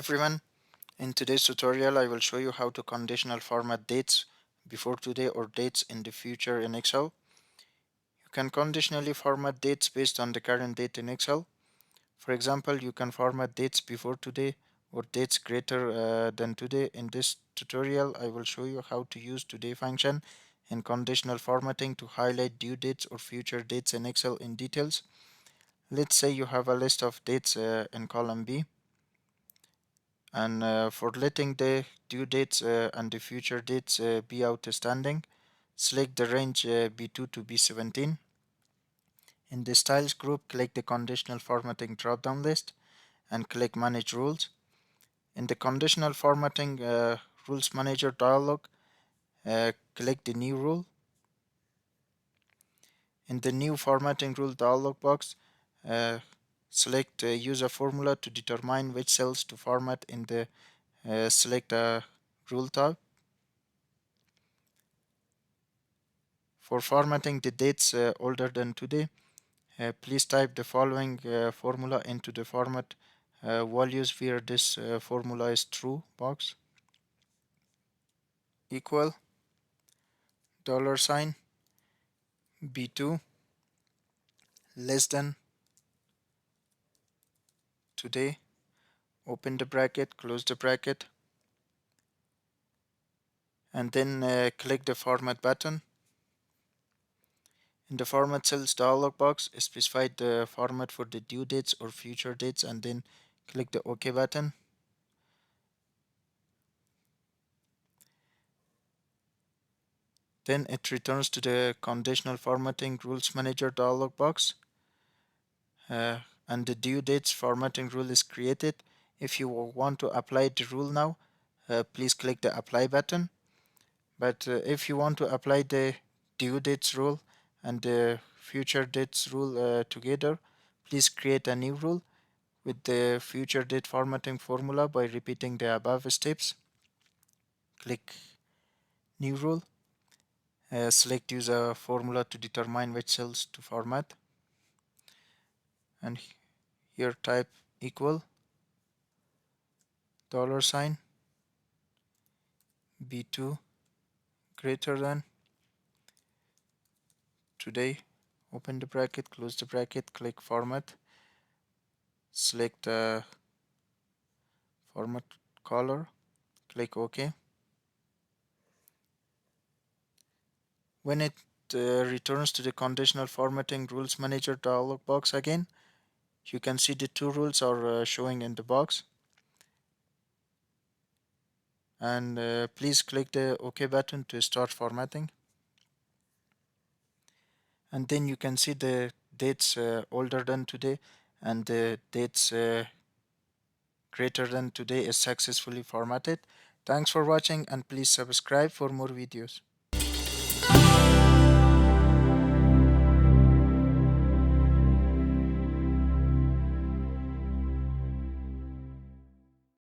everyone, in today's tutorial I will show you how to conditional format dates before today or dates in the future in Excel. You can conditionally format dates based on the current date in Excel. For example, you can format dates before today or dates greater than today. In this tutorial I will show you how to use today function in conditional formatting to highlight due dates or future dates in Excel in details. Let's say you have a list of dates in column B. And for letting the due dates and the future dates be outstanding, select the range B2 to B17. In the styles group, click the conditional formatting drop-down list and click manage rules. In the conditional formatting rules manager dialog, click the new rule. In the new formatting rule dialog box, select use a formula to determine which cells to format in the select a rule tab. For formatting the dates older than today, please type the following formula into the format values where this formula is true box. Equal $sign B2 less than today, open the bracket, close the bracket, and then click the format button. In the format cells dialog box, specify the format for the due dates or future dates and then click the OK button. Then it returns to the conditional formatting rules manager dialog box and the due dates formatting rule is created. If you want to apply the rule now, please click the apply button. But if you want to apply the due dates rule and the future dates rule together, please create a new rule with the future date formatting formula by repeating the above steps. Click new rule. Select use a formula to determine which cells to format, and here type equal $sign B2 greater than today, open the bracket, close the bracket, click format, select format color, click OK. When it returns to the conditional formatting rules manager dialog box again, you can see the two rules are showing in the box, and please click the OK button to start formatting. And then you can see the dates older than today and the dates greater than today is successfully formatted. Thanks for watching and please subscribe for more videos.